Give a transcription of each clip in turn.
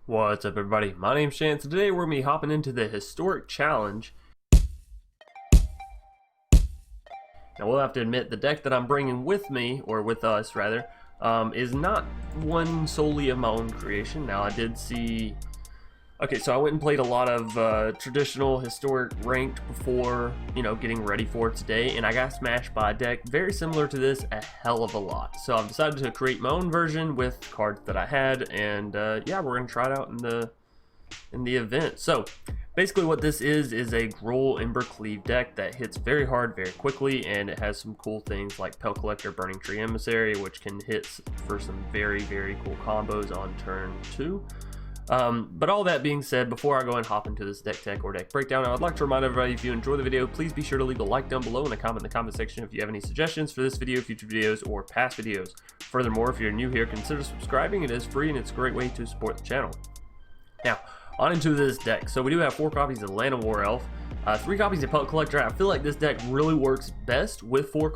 What's up, everybody? My name's Chance, and today we're going to be hopping into the Historic Challenge. Now, we'll have to admit, the deck that I'm bringing with me, or with us rather, is not one solely of my own creation. Now, I did see... Okay, so I went and played a lot of traditional historic ranked before, getting ready for today, and I got smashed by a deck very similar to this a hell of a lot. So I've decided to create my own version with cards that I had, and yeah, we're gonna try it out in the event. So basically, what this is a Gruul Embercleave deck that hits very hard, very quickly, and it has some cool things like Pelt Collector, Burning Tree Emissary, which can hit for some very, very cool combos on turn 2. But all that being said, before I go and hop into this deck tech or deck breakdown, I would like to remind everybody, if you enjoy the video, please be sure to leave a like down below and a comment in the comment section if you have any suggestions for this video, future videos, or past videos. Furthermore, if you're new here, consider subscribing. It is free and it's a great way to support the channel. Now, on into this deck. So we do have 4 copies of Llanowar Elf, 3 copies of Pelt Collector. I feel like this deck really works best with 4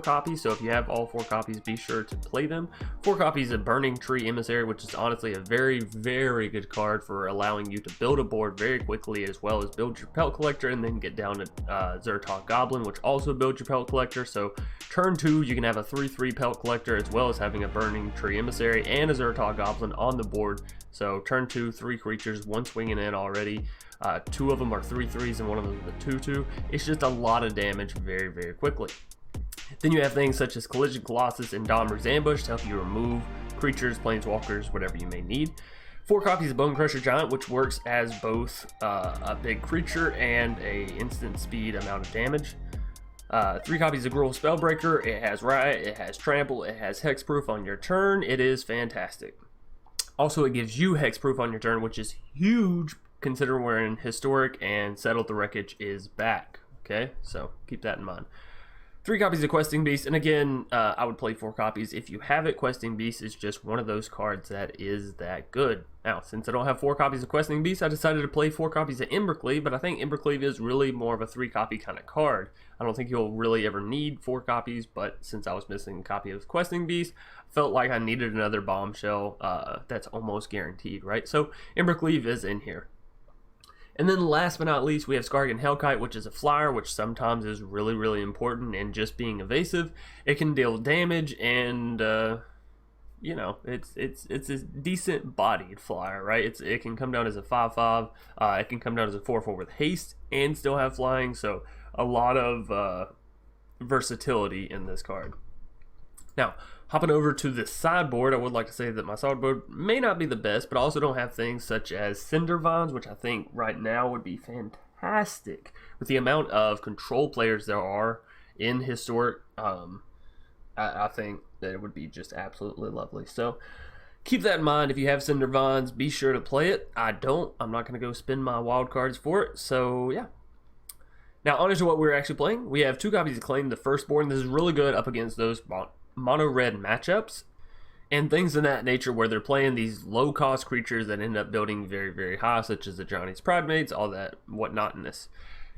copies, so if you have all 4 copies, be sure to play them. 4 copies of Burning Tree Emissary, which is honestly a very, very good card for allowing you to build a board very quickly, as well as build your Pelt Collector and then get down to Zhur-Taa Goblin, which also builds your Pelt Collector. So turn 2, you can have a 3/3 Pelt Collector, as well as having a Burning Tree Emissary and a Zhur-Taa Goblin on the board. So turn 2, 3 creatures, 1 swinging in already. 2 of them are 3/3s and 1 of them is a 2/2. It's just a lot of damage very, very quickly. Then you have things such as Collision Colossus and Domri's Ambush to help you remove creatures, planeswalkers, whatever you may need. 4 copies of Bonecrusher Giant, which works as both a big creature and a instant speed amount of damage. 3 copies of Gruul Spellbreaker. It has Riot, it has Trample, it has Hexproof on your turn. It is fantastic. Also, it gives you Hexproof on your turn, which is huge considering we're in Historic and Settled the Wreckage is back. Okay, so keep that in mind. 3 copies of Questing Beast, and again, I would play 4 copies if you have it. Questing Beast is just one of those cards that is that good. Now, since I don't have 4 copies of Questing Beast, I decided to play 4 copies of Embercleave, but I think Embercleave is really more of a 3-copy kind of card. I don't think you'll really ever need 4 copies, but since I was missing a copy of Questing Beast, I felt like I needed another bombshell that's almost guaranteed, right? So Embercleave is in here. And then last but not least, we have Skarrgan Hellkite, which is a flyer, which sometimes is really, really important in just being evasive. It can deal damage, and it's a decent bodied flyer, right? It can come down as a 5/5. It can come down as a 4/4 with haste and still have flying. So a lot of versatility in this card. Now, hopping over to the sideboard, I would like to say that my sideboard may not be the best, but I also don't have things such as Cinder Vines, which I think right now would be fantastic. With the amount of control players there are in Historic, I think that it would be just absolutely lovely. So keep that in mind. If you have Cinder Vines, be sure to play it. I don't. I'm not going to go spend my wild cards for it. So yeah. Now, on to what we're actually playing. We have 2 copies of Claim the Firstborn. This is really good up against those mono-red matchups and things in that nature where they're playing these low-cost creatures that end up building very, very high, such as the Johnny's Pridemates, all that whatnotness.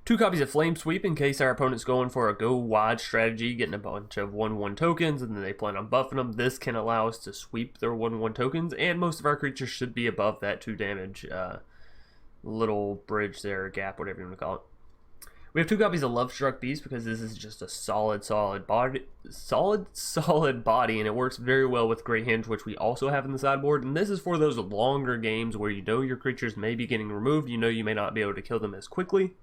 2 copies of Flame Sweep in case our opponent's going for a go-wide strategy, getting a bunch of 1/1 tokens, and then they plan on buffing them. This can allow us to sweep their 1/1 tokens, and most of our creatures should be above that 2 damage little bridge there, gap, whatever you want to call it. We have 2 copies of Lovestruck Beast because this is just a solid body, and it works very well with Great Henge, which we also have in the sideboard. And this is for those longer games where your creatures may be getting removed. You may not be able to kill them as quickly.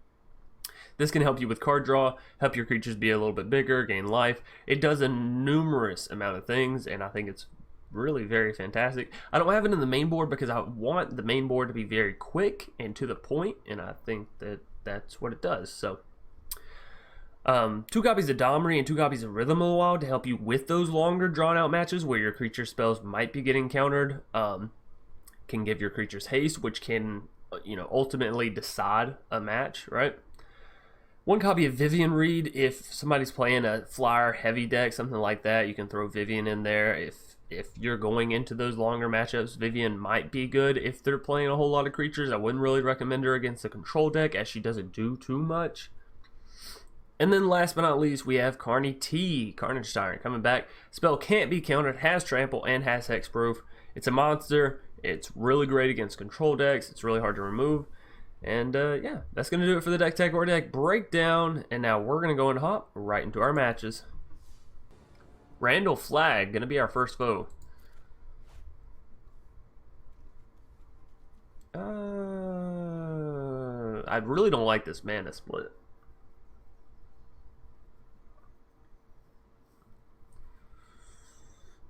This can help you with card draw, help your creatures be a little bit bigger, gain life. It does a numerous amount of things, and I think it's really very fantastic. I don't have it in the main board because I want the main board to be very quick and to the point, and I think that that's what it does. So 2 copies of Domri and 2 copies of Rhythm of the Wild to help you with those longer drawn out matches where your creature spells might be getting countered. Can give your creatures haste, which can ultimately decide a match, right? 1 copy of Vivian Reed. If somebody's playing a flyer heavy deck, something like that, you can throw Vivian in there. If you're going into those longer matchups, Vivian might be good if they're playing a whole lot of creatures. I wouldn't really recommend her against a control deck as she doesn't do too much. And then last but not least, we have Carney T, Carnage Tyrant, coming back. Spell can't be countered, has Trample, and has Hexproof. It's a monster. It's really great against control decks. It's really hard to remove. And yeah, that's going to do it for the deck tech or deck breakdown. And now we're going to go and hop right into our matches. Randall Flag, going to be our first foe. I really don't like this mana split.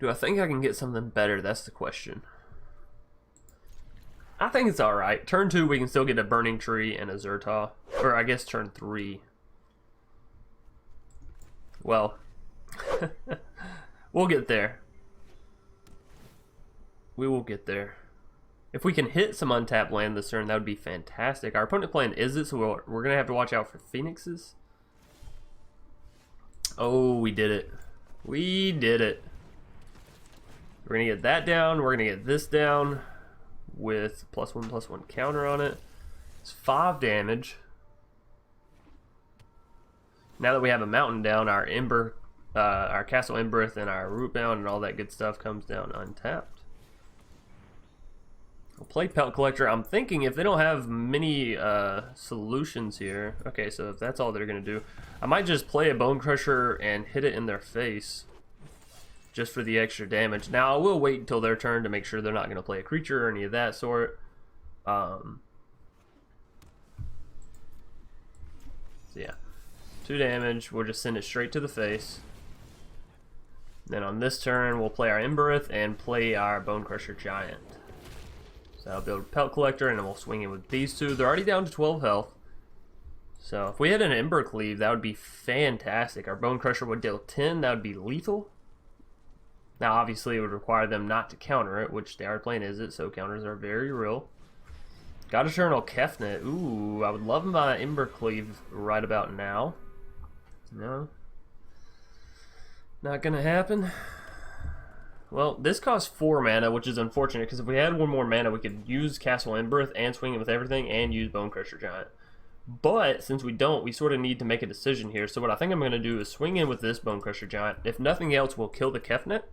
Do I think I can get something better? That's the question. I think it's alright. Turn 2, we can still get a Burning Tree and a Zhur-Taa. Or I guess turn 3. Well, we'll get there. We will get there. If we can hit some untapped land this turn, that would be fantastic. Our opponent playing Izzet, so we're going to have to watch out for Phoenixes. Oh, we did it. We did it. We're going to get that down. We're going to get this down with +1/+1 counter on it. It's 5 damage. Now that we have a mountain down, our Castle Embereth and our Rootbound and all that good stuff comes down untapped. We'll play Pelt Collector. I'm thinking if they don't have many solutions here. Okay, so if that's all they're going to do, I might just play a Bonecrusher and hit it in their face. Just for the extra damage. Now, I will wait until their turn to make sure they're not going to play a creature or any of that sort. So yeah. 2 damage. We'll just send it straight to the face. Then on this turn, we'll play our Embereth and play our Bonecrusher Giant. So I'll build Pelt Collector and then we'll swing in with these two. They're already down to 12 health. So if we had an Embercleave, that would be fantastic. Our Bonecrusher would deal 10. That would be lethal. Now, obviously, it would require them not to counter it, which they are playing Izzet, so counters are very real. Got Eternal Kefnet. Ooh, I would love my Embercleave right about now. No. Not gonna happen. Well, this costs 4 mana, which is unfortunate, because if we had 1 more mana, we could use Castle Embereth and swing it with everything and use Bonecrusher Giant. But, since we don't, we sort of need to make a decision here. So what I think I'm going to do is swing in with this Bonecrusher Giant. If nothing else, we'll kill the Kefnet.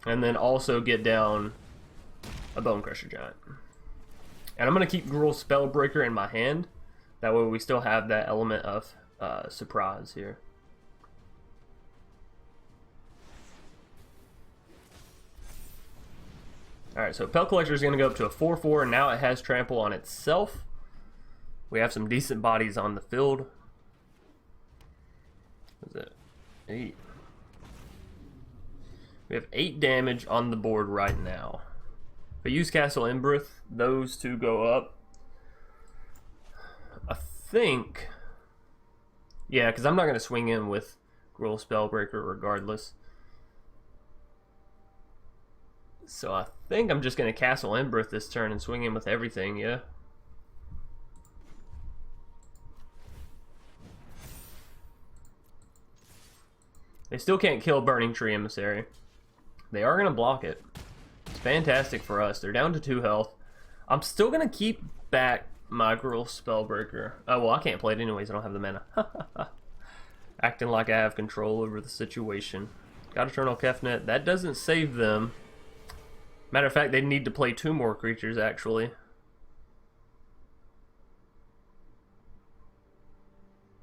And then also get down a Bonecrusher Giant. And I'm going to keep Gruul Spellbreaker in my hand. That way we still have that element of surprise here. Alright, so Pelt Collector is going to go up to a 4/4, and now it has trample on itself. We have some decent bodies on the field. What is it? 8. We have 8 damage on the board right now. If I use Castle Embereth, those two go up. I think... Yeah, because I'm not going to swing in with Gruul Spellbreaker regardless. So I think I'm just going to Castle Embereth this turn and swing in with everything, yeah? They still can't kill Burning Tree Emissary. They are going to block it. It's fantastic for us. They're down to 2 health. I'm still going to keep back my Gruul Spellbreaker. Oh, well, I can't play it anyways. I don't have the mana. Acting like I have control over the situation. Got Eternal Kefnet. That doesn't save them. Matter of fact, they need to play 2 more creatures, actually.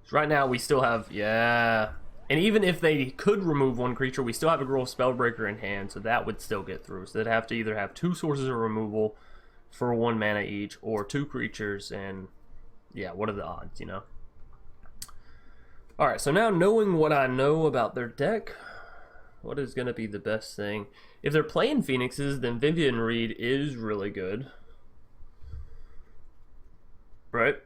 So right now, we still have... Yeah... And even if they could remove 1 creature, we still have a Gruul Spellbreaker in hand, so that would still get through. So they'd have to either have 2 sources of removal for 1 mana each, or 2 creatures, and yeah, what are the odds, you know? Alright, so now knowing what I know about their deck, what is going to be the best thing? If they're playing Phoenixes, then Vivian Reed is really good. Right?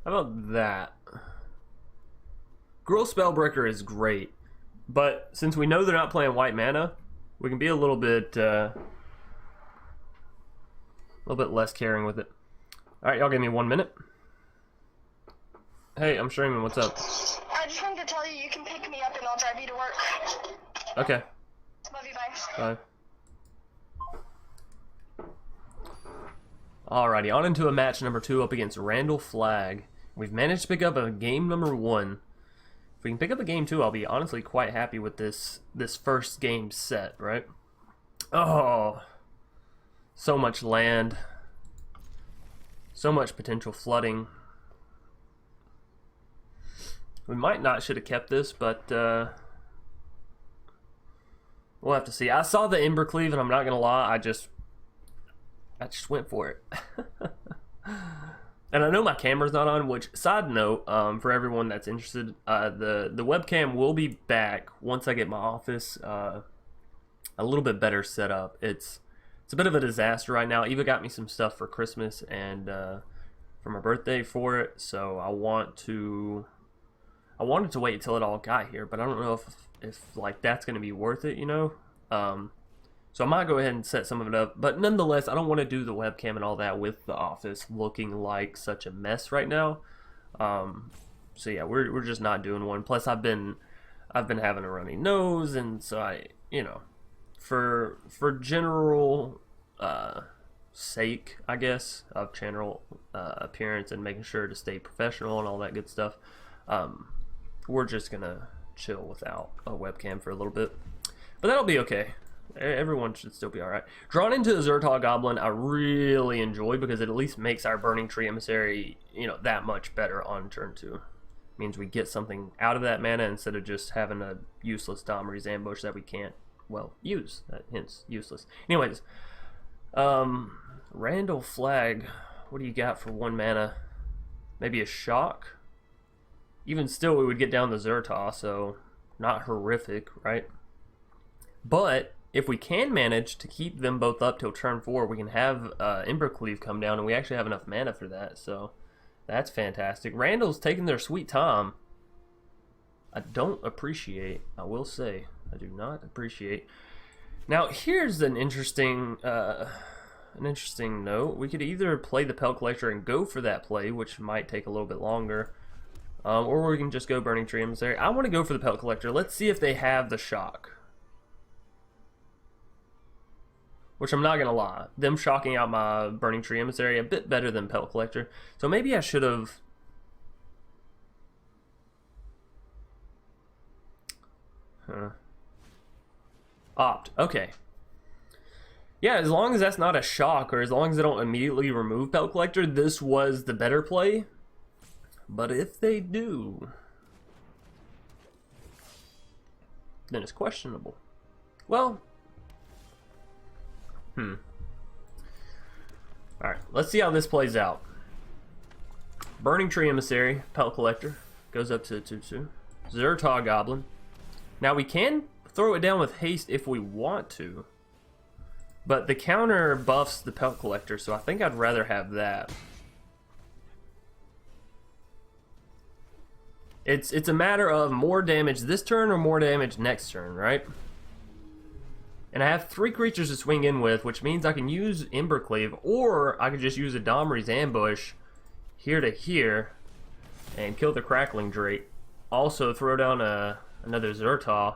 How about that? Gruul Spellbreaker is great. But since we know they're not playing white mana, we can be a little bit less caring with it. All right, y'all give me 1 minute. Hey, I'm streaming. What's up? I just wanted to tell you, you can pick me up and I'll drive you to work. Okay. Love you, bye. Bye. Alrighty, on into a match number 2 up against Randall Flag. We've managed to pick up a game number 1. If we can pick up a game 2, I'll be honestly quite happy with this first game set, right? Oh, so much land, so much potential flooding. We might not should have kept this, but we'll have to see. I saw the Embercleave, and I'm not gonna lie, I just went for it. And I know my camera's not on, which, side note, for everyone that's interested, the webcam will be back once I get my office a little bit better set up. It's a bit of a disaster right now. Eva got me some stuff for Christmas and for my birthday for it, so I wanted to wait until it all got here, but I don't know if like that's gonna be worth it, you know. So I might go ahead and set some of it up, but nonetheless, I don't want to do the webcam and all that with the office looking like such a mess right now. So yeah, we're just not doing one. Plus, I've been having a runny nose, and so I, you know, for general sake, I guess, of channel appearance and making sure to stay professional and all that good stuff, we're just gonna chill without a webcam for a little bit, but that'll be okay. Everyone should still be alright. Drawn into the Zhur-Taa Goblin, I really enjoy because it at least makes our Burning Tree Emissary, you know, that much better on turn 2. Means we get something out of that mana instead of just having a useless Domri's Ambush that we can't, well, use. Hence, useless. Anyways, Randall Flag, what do you got for 1 mana? Maybe a Shock? Even still, we would get down the Zhur-Taa, so not horrific, right? But if we can manage to keep them both up till turn 4, we can have Embercleave come down, and we actually have enough mana for that, so that's fantastic. Randall's taking their sweet time. I don't appreciate, I will say, I do not appreciate. Now, here's an interesting note. We could either play the Pelt Collector and go for that play, which might take a little bit longer, or we can just go Burning Tree Emissary. I want to go for the Pelt Collector. Let's see if they have the Shock. Which I'm not going to lie, them shocking out my Burning Tree Emissary a bit better than Pelt Collector. So maybe I should have... Opt. Okay. Yeah, as long as that's not a shock, or as long as they don't immediately remove Pelt Collector, this was the better play. But if they do, then it's questionable. Well... Alright, let's see how this plays out. Burning Tree Emissary, Pelt Collector, goes up to 2/2. Zhur-Taa Goblin. Now we can throw it down with haste if we want to, but the counter buffs the Pelt Collector, so I think I'd rather have that. It's a matter of more damage this turn or more damage next turn, right? And I have 3 creatures to swing in with, which means I can use Embercleave, or I could just use a Domri's Ambush here to here and kill the Crackling Drake. Also throw down another Zhur-Taa.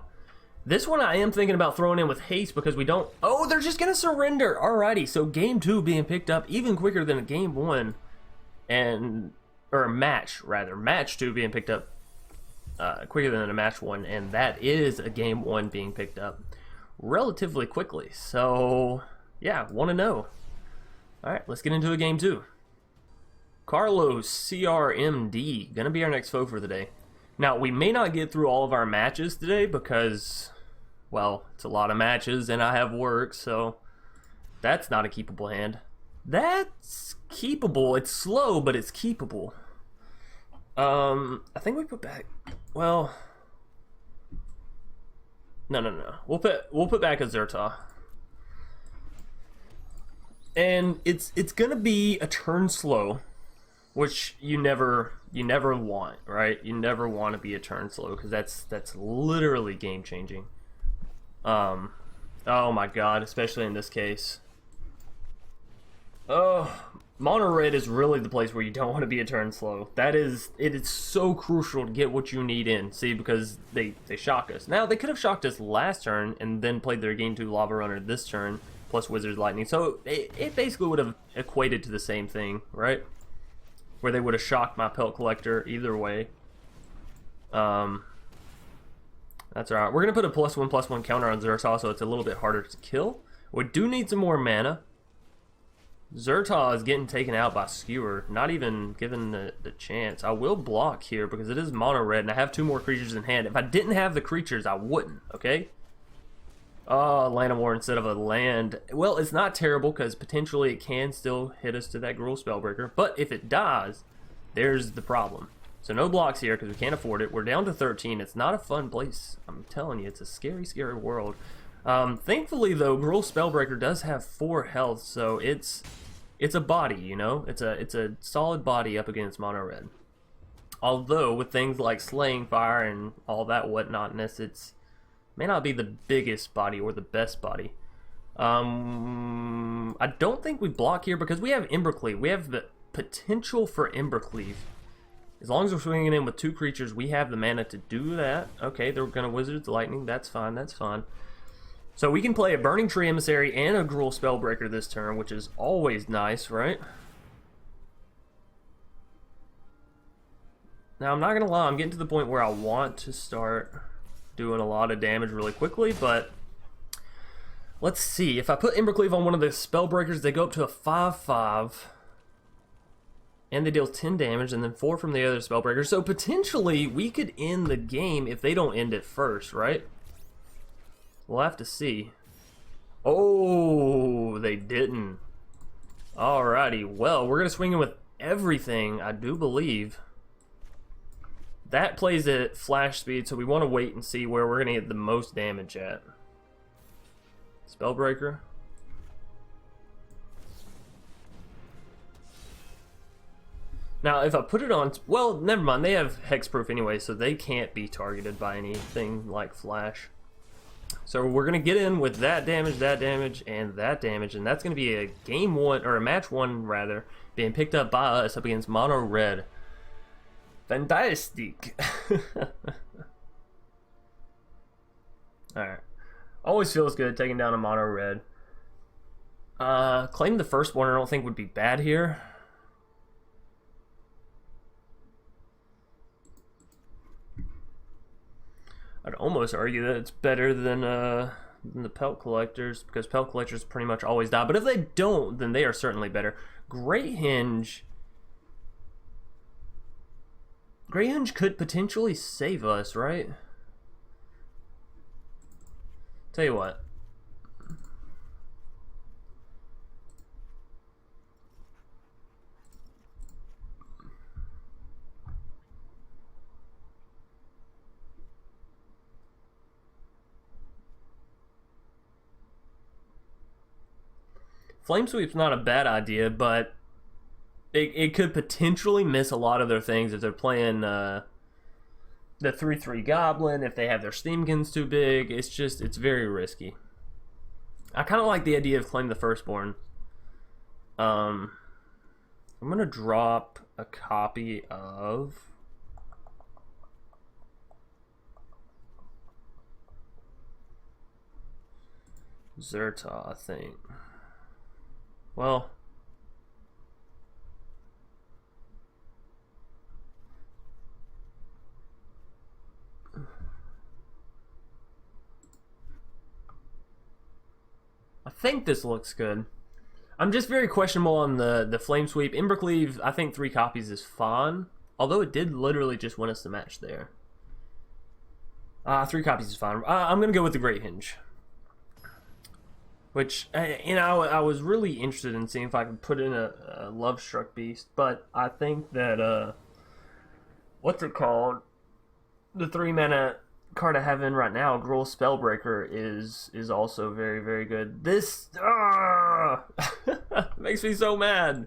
This one I am thinking about throwing in with haste because we don't... Oh, they're just going to surrender! Alrighty, so game 2 being picked up even quicker than game 1. Or match, rather. Match 2 being picked up quicker than a match 1, and that is a game 1 being picked up relatively quickly. So yeah, want to know. All right, let's get into a game 2. Carlos CRMD gonna be our next foe for the day. Now we may not get through all of our matches today because, well, it's a lot of matches and I have work, so that's not a keepable hand. That's keepable. It's slow, but it's keepable. I think we put back, well, no. We'll put back a Zhur-Taa. And it's gonna be a turn slow, which you never you never want, right? You never want to be a turn slow, because that's literally game changing. Oh my god, especially in this case. Oh, mono red is really the place where you don't want to be a turn slow. It is so crucial to get what you need in. See, because they shock us. Now, they could have shocked us last turn and then played their game 2 Lava Runner this turn, plus Wizard's Lightning. So it basically would have equated to the same thing, right? Where they would have shocked my Pelt Collector either way. That's alright. We're going to put a +1/+1 counter on Zhur-Taa, so it's a little bit harder to kill. We do need some more mana. Zhur-Taa is getting taken out by Skewer, not even given the chance. I will block here because it is mono red and I have 2 more creatures in hand. If I didn't have the creatures, I wouldn't, okay? Oh, Llanowar instead of a land. Well, it's not terrible because potentially it can still hit us to that Gruul Spellbreaker, but if it dies, there's the problem. So no blocks here because we can't afford it. We're down to 13. It's not a fun place. I'm telling you, it's a scary, scary world. Thankfully, though, Gruul Spellbreaker does have 4 health, so it's a body, you know? It's a solid body up against mono red. Although, with things like Slaying Fire and all that whatnotness, it's may not be the biggest body or the best body. I don't think we block here because we have Embercleave. We have the potential for Embercleave. As long as we're swinging in with 2 creatures, we have the mana to do that. Okay, they're going to Wizard's Lightning. That's fine, that's fine. So we can play a Burning Tree Emissary and a Gruul Spellbreaker this turn, which is always nice, right? Now, I'm not going to lie, I'm getting to the point where I want to start doing a lot of damage really quickly, but let's see. If I put Embercleave on one of the Spellbreakers, they go up to a 5/5, and they deal 10 damage, and then 4 from the other Spellbreaker. So potentially, we could end the game if they don't end it first, right? We'll have to see. Oh, they didn't. Alrighty, well, we're going to swing in with everything, I do believe. That plays at flash speed, so we want to wait and see where we're going to get the most damage at. Spellbreaker. Now, if I put it on... Well, never mind. They have hexproof anyway, so they can't be targeted by anything like flash. So we're going to get in with that damage, and that damage, and that's going to be a game 1, or a match 1, rather, being picked up by us up against mono red. Fantastic. Alright. Always feels good taking down a mono red. Claim the Firstborn I don't think would be bad here. I'd almost argue that it's better than the Pelt Collectors, because Pelt Collectors pretty much always die. But if they don't, then they are certainly better. Great Hinge could potentially save us, right? Tell you what. Flame Sweep's not a bad idea, but it could potentially miss a lot of their things if they're playing the 3/3 Goblin, if they have their Steamkins too big. It's very risky. I kind of like the idea of Claim the Firstborn. I'm going to drop a copy of... Zhur-Taa, I think. Well, I think this looks good. I'm just very questionable on the Flame Sweep. Embercleave, I think 3 copies is fine, although it did literally just win us the match there. 3 copies is fine. I'm going to go with the Great Hinge. Which, you know, I was really interested in seeing if I could put in a Love-Struck Beast, but I think that, what's it called? The 3-mana card I have in right now, Gruul Spellbreaker, is also very, very good. This, makes me so mad.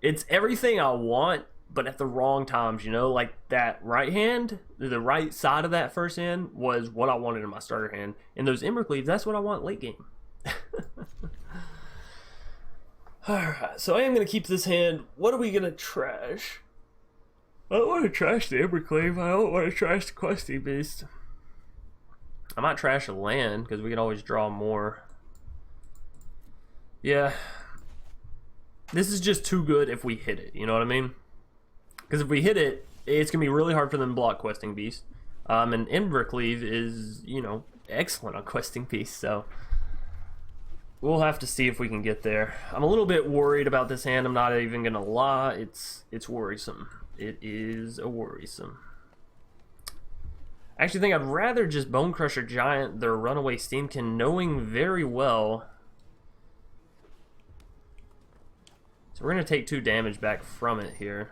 It's everything I want but at the wrong times, you know? Like, that right hand, the right side of that first hand was what I wanted in my starter hand. And those Embercleaves, that's what I want late game. Alright, so I am going to keep this hand. What are we going to trash? I don't want to trash the Embercleave. I don't want to trash the Questing Beast. I might trash a land, because we can always draw more. Yeah. This is just too good if we hit it, you know what I mean? Because if we hit it, it's going to be really hard for them to block Questing Beast. And Embercleave is, you know, excellent on Questing Beast, so we'll have to see if we can get there. I'm a little bit worried about this hand, I'm not even going to lie. It's worrisome. It is a worrisome. I actually think I'd rather just Bonecrusher Giant their Runaway Steamkin, knowing very well. So we're going to take 2 damage back from it here.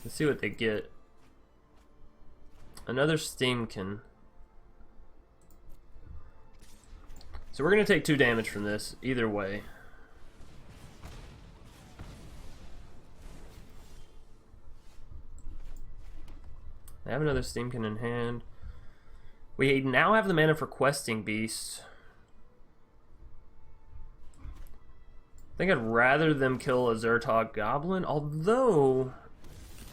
Let's see what they get. Another Steamkin. So we're going to take 2 damage from this, either way. I have another Steamkin in hand. We now have the mana for Questing Beast. I think I'd rather them kill a Zhur-Taa Goblin, although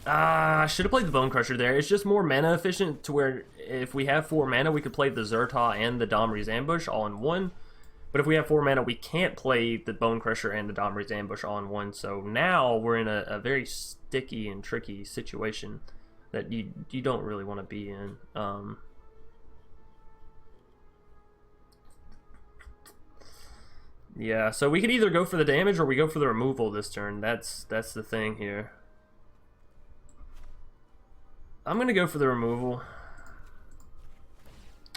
I should have played the Bonecrusher there. It's just more mana efficient to where if we have 4 mana, we could play the Zhur-Taa and the Domri's Ambush all in one. But if we have 4 mana, we can't play the Bonecrusher and the Domri's Ambush all in one. So now we're in a very sticky and tricky situation that you don't really want to be in. Yeah, so we could either go for the damage or we go for the removal this turn. That's the thing here. I'm gonna go for the removal.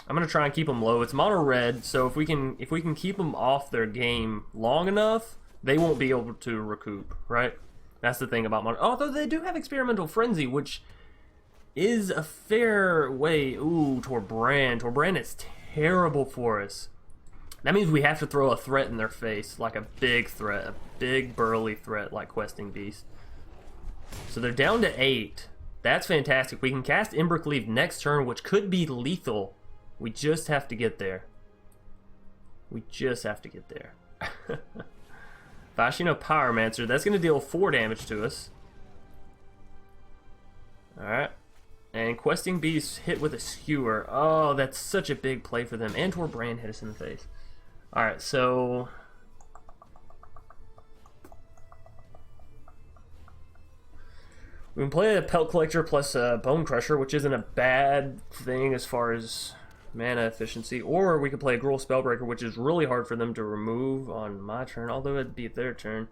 I'm gonna try and keep them low. It's mono red, so if we can keep them off their game long enough, they won't be able to recoup, right? That's the thing about mono. Although they do have Experimental Frenzy, which is a fair way. Ooh, Torbran. Torbran is terrible for us. That means we have to throw a threat in their face, like a big threat, a big burly threat like Questing Beast. So they're down to 8. That's fantastic. We can cast Embercleave next turn, which could be lethal. We just have to get there. We just have to get there. Vashino Pyromancer, that's going to deal 4 damage to us. Alright. And Questing Beast hit with a Skewer. Oh, that's such a big play for them. And Torbran hit us in the face. Alright, so we can play a Pelt Collector plus a Bonecrusher, which isn't a bad thing as far as mana efficiency. Or we could play a Gruul Spellbreaker, which is really hard for them to remove on my turn, although it'd be their turn.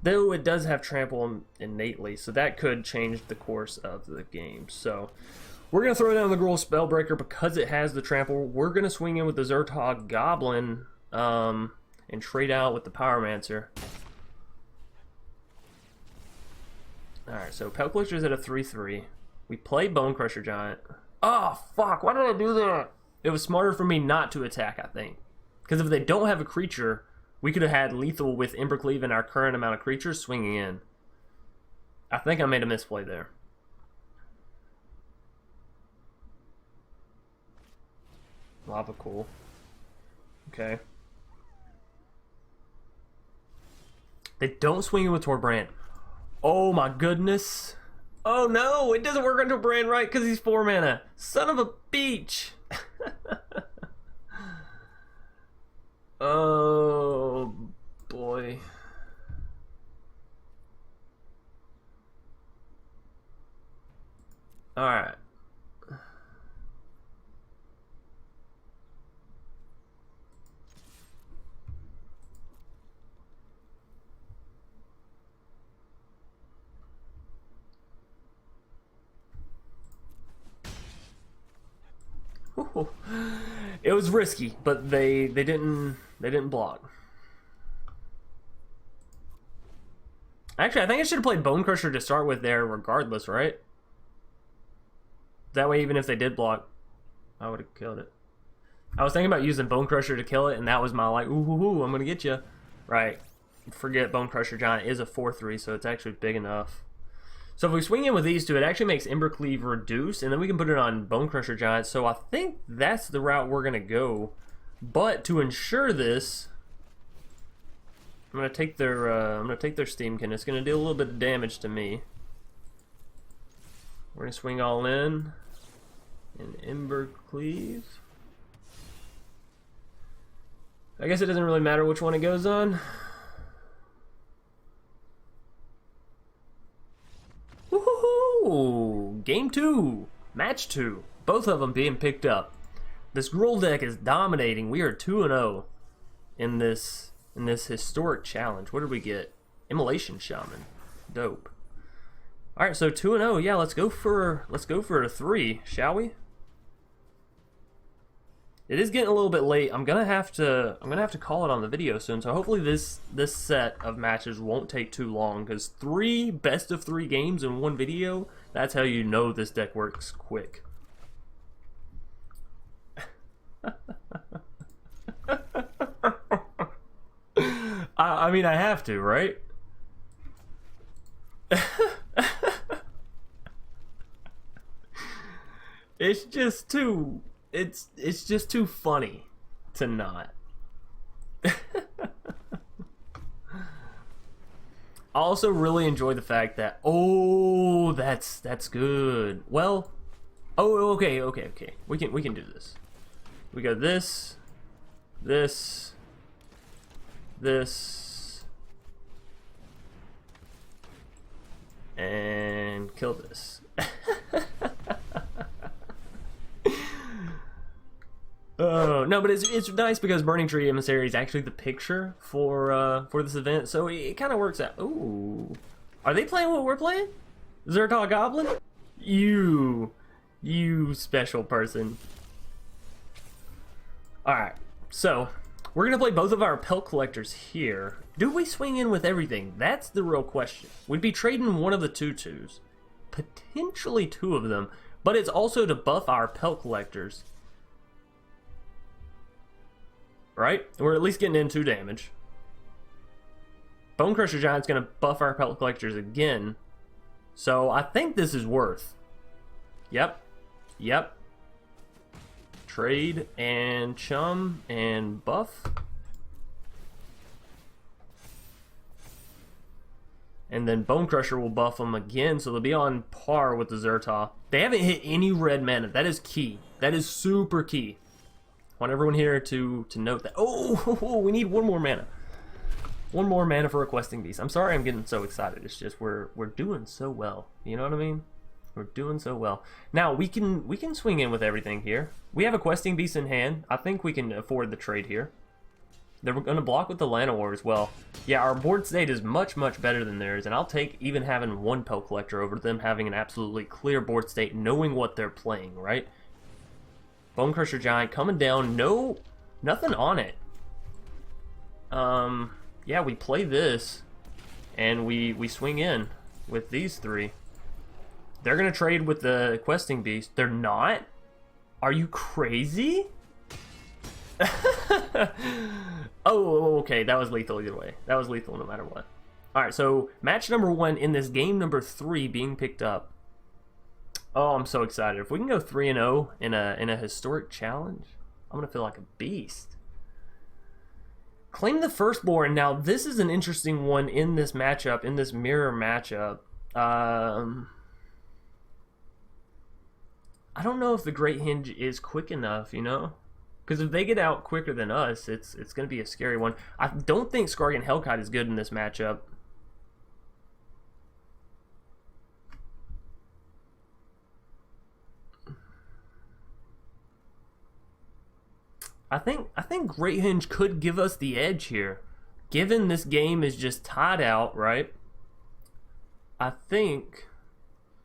Though it does have Trample innately, so that could change the course of the game. So we're going to throw down the Gruul Spellbreaker because it has the Trample. We're going to swing in with the Zhur-Taa Goblin and trade out with the Pyromancer. Alright, so Pelt Collector's at a 3-3. We play Bonecrusher Giant. Oh, fuck, why did I do that? It was smarter for me not to attack, I think. Because if they don't have a creature, we could have had lethal with Embercleave and our current amount of creatures swinging in. I think I made a misplay there. Lava Cool. Okay. They don't swing in with Torbran. Oh my goodness. Oh no, it doesn't work on Torbran right because he's 4 mana. Son of a beach. Oh boy. Alright. It was risky, but they didn't block. Actually, I think I should have played Bonecrusher to start with there regardless, right? That way, even if they did block, I would have killed it. I was thinking about using Bonecrusher to kill it, and that was my like, ooh, I'm gonna get you. Right. forget Bonecrusher Giant is a 4/3, so it's actually big enough. So if we swing in with these two, it actually makes Embercleave reduce, and then we can put it on Bonecrusher Giant. So I think that's the route we're gonna go. But to ensure this, I'm gonna take their Steamkin. It's gonna do a little bit of damage to me. We're gonna swing all in Embercleave. I guess it doesn't really matter which one it goes on. Woohoo! Game 2, match 2, both of them being picked up. This Gruul deck is dominating. We are 2-0 in this historic challenge. What did we get? Immolation Shaman, dope. All right, so 2-0. Yeah, let's go for a 3, shall we? It is getting a little bit late. I'm gonna have to call it on the video soon. So hopefully this set of matches won't take too long, because 3 best of 3 games in one video, that's how you know this deck works quick. I mean, I have to, right? It's just too funny to not. I also really enjoy the fact that, oh, that's good. Well, oh, okay. We can do this. We go this, and kill this. Oh no, but it's nice because Burning Tree Emissary is actually the picture for this event, so it kind of works out. Ooh, are they playing what we're playing? Zhur-Taa Goblin? You special person. All right, so we're gonna play both of our Pelt Collectors here. Do we swing in with everything? That's the real question. We'd be trading one of the 2/2s, potentially 2 of them, but it's also to buff our Pelt Collectors. Right? We're at least getting in 2 damage. Bonecrusher Giant's going to buff our Pelt Collectors again. So I think this is worth. Yep. Trade and chum and buff. And then Bonecrusher will buff them again, so they'll be on par with the Zhur-Taa. They haven't hit any red mana. That is key. That is super key. I want everyone here to note that. Oh, we need 1 more mana. 1 more mana for a Questing Beast. I'm sorry I'm getting so excited. It's just we're doing so well. You know what I mean? We're doing so well. Now we can swing in with everything here. We have a Questing Beast in hand. I think we can afford the trade here. They're going to block with the Llanowar as well. Yeah, our board state is much better than theirs, and I'll take even having 1 Pelt Collector over them having an absolutely clear board state, knowing what they're playing, right? Bonecrusher Giant coming down, nothing on it. Yeah, we play this, and we swing in with these 3. They're gonna trade with the Questing Beast. They're not? Are you crazy? Oh, okay, that was lethal either way. That was lethal no matter what. Alright, so match number 1 in this game number 3 being picked up. Oh, I'm so excited. If we can go 3-0 in a historic challenge, I'm gonna feel like a beast. Claim the Firstborn. Now, this is an interesting one in this matchup, in this mirror matchup. I don't know if the Great Henge is quick enough, you know? Because if they get out quicker than us, it's going to be a scary one. I don't think Skarrgan Hellkite is good in this matchup. I think Great Henge could give us the edge here. Given this game is just tied out, right? I think...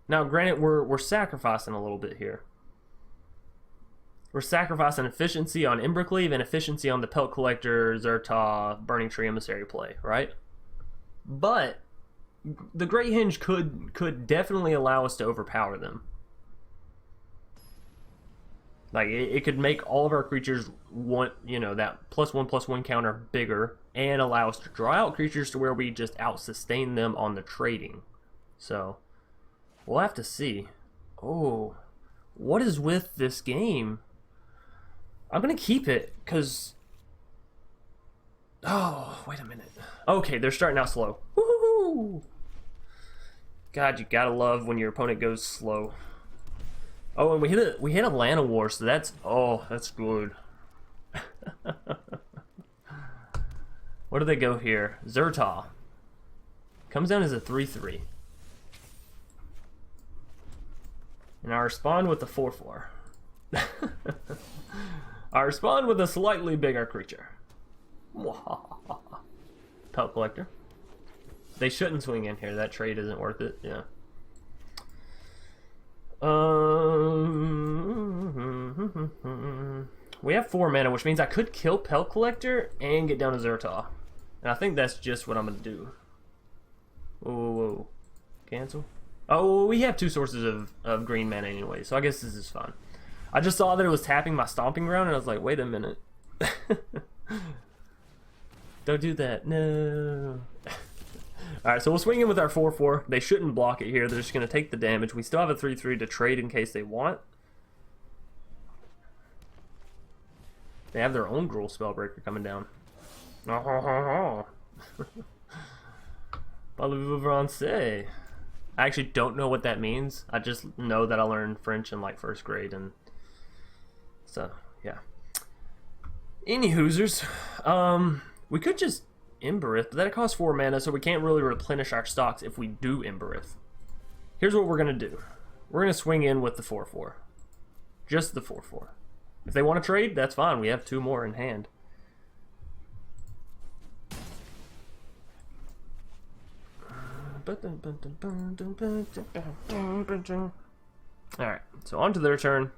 Now, granted, we're sacrificing a little bit here. We're sacrificing efficiency on Embercleave and efficiency on the Pelt Collector, Zhur-Taa, Burning Tree Emissary play, right? But the Great Henge could definitely allow us to overpower them. Like, it could make all of our creatures that +1/+1 counter bigger and allow us to draw out creatures to where we just out-sustain them on the trading. So, we'll have to see. Oh, what is with this game? I'm going to keep it, because... Oh, wait a minute. Okay, they're starting out slow. Woohoo! God, you gotta love when your opponent goes slow. Oh, and we hit a Llanowar, so that's good. What do they go here? Zhur-Taa. Comes down as a 3/3. And I respond with the 4/4. I respond with a slightly bigger creature. Pelt Collector. They shouldn't swing in here. That trade isn't worth it. Yeah. We have 4 mana, which means I could kill Pelt Collector and get down to Zhur-Taa. And I think that's just what I'm going to do. Whoa. Cancel? Oh, we have 2 sources of green mana anyway, so I guess this is fine. I just saw that it was tapping my Stomping Ground, and I was like, wait a minute. Don't do that. No. Alright, so we'll swing in with our 4/4. They shouldn't block it here. They're just going to take the damage. We still have a 3/3 to trade in case they want. They have their own Gruul Spellbreaker coming down. Parlez-vous français? I actually don't know what that means. I just know that I learned French in like 1st grade, and so yeah. Any hoosers, we could just Embereth, but that costs 4 mana, so we can't really replenish our stocks if we do Embereth. Here's what we're gonna do. We're gonna swing in with the 4/4, just the 4/4. If they want to trade, that's fine. We have 2 more in hand. Alright, so on to their turn.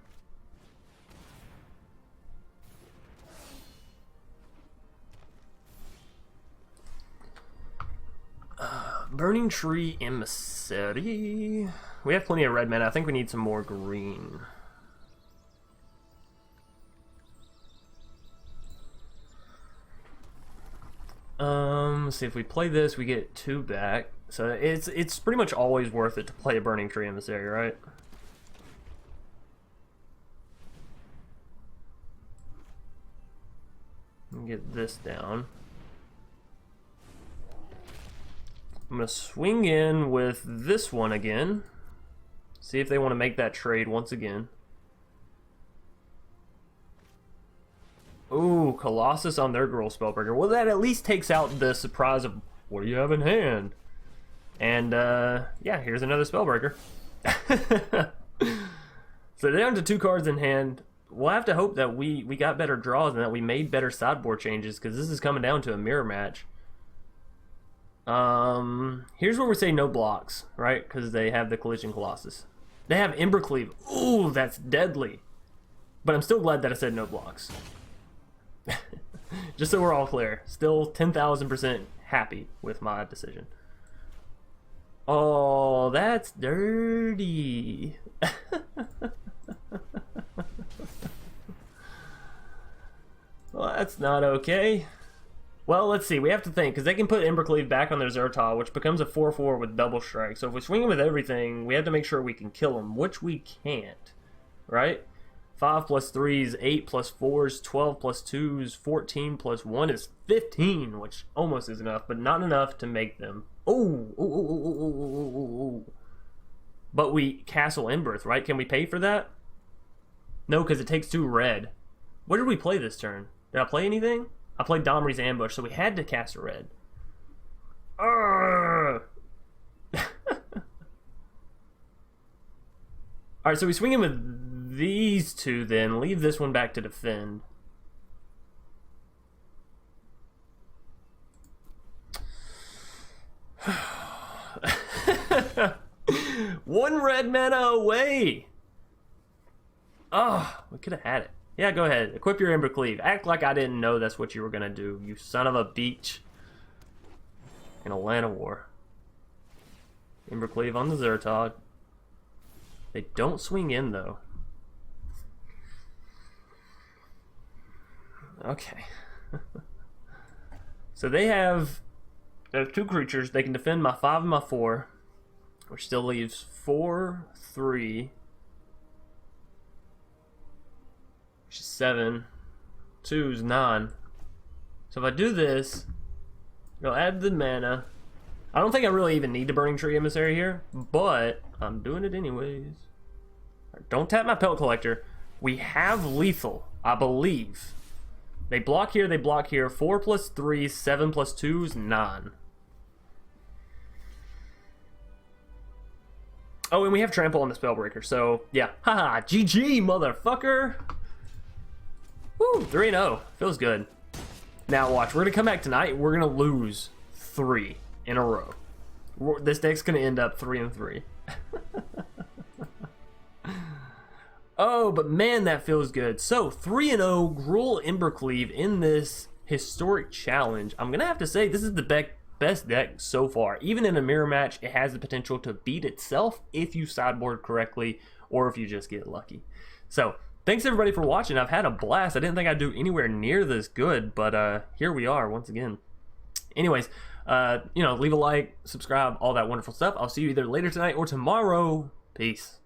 Burning Tree Emissary. We have plenty of red mana. I think we need some more green. Let's see, if we play this, we get 2 back. So it's pretty much always worth it to play a Burning Tree Emissary, right? Get this down. I'm going to swing in with this one again. See if they want to make that trade once again. Ooh, Colossus on their Gruul Spellbreaker. Well, that at least takes out the surprise of, what do you have in hand? And, yeah, here's another Spellbreaker. So they're down to 2 cards in hand. We'll have to hope that we got better draws and that we made better sideboard changes, because this is coming down to a mirror match. Here's where we say no blocks, right? Because they have the Collision Colossus. They have Embercleave. Ooh, that's deadly. But I'm still glad that I said no blocks. Just so we're all clear. Still 10,000% happy with my decision. Oh, that's dirty. Well, that's not okay. Well, let's see. We have to think, because they can put Embercleave back on their Zhur-Taa, which becomes a 4/4 with double strike. So if we swing them with everything, we have to make sure we can kill them, which we can't, right? 5 plus 3s, 8 plus 4s, 12 plus 2s, 14 plus 1 is 15, which almost is enough, but not enough to make them. Oh. But we Castle Embereth, right? Can we pay for that? No, because it takes 2 red. What did we play this turn? Did I play anything? I played Domri's Ambush, so we had to cast a red. Alright, so we swing in with these 2 then. Leave this one back to defend. One red mana away! Oh, we could have had it. Yeah, go ahead. Equip your Embercleave. Act like I didn't know that's what you were going to do, you son of a beach. And a Llanowar. Embercleave on the Zhur-Taa. They don't swing in, though. Okay. So they have 2 creatures. They can defend my 5 and my 4, which still leaves 4, 3, which is 7, 2 is 9. So if I do this, I'll add the mana. I don't think I really even need the Burning Tree Emissary here, but I'm doing it anyways. Don't tap my Pelt Collector. We have lethal, I believe. They block here, they block here. 4 plus 3, 7 plus 2 is 9. Oh, and we have Trample on the Spellbreaker, so yeah. Haha, GG, motherfucker! Woo, 3-0. Feels good. Now watch, we're gonna come back tonight, we're gonna lose 3 in a row. This deck's gonna end up 3-3. Oh, but man, that feels good. So, 3-0 Gruul Embercleave in this historic challenge. I'm gonna have to say, this is the best deck so far. Even in a mirror match, it has the potential to beat itself if you sideboard correctly, or if you just get lucky. So, thanks everybody for watching. I've had a blast. I didn't think I'd do anywhere near this good, but here we are once again. Anyways, you know, leave a like, subscribe, all that wonderful stuff. I'll see you either later tonight or tomorrow. Peace.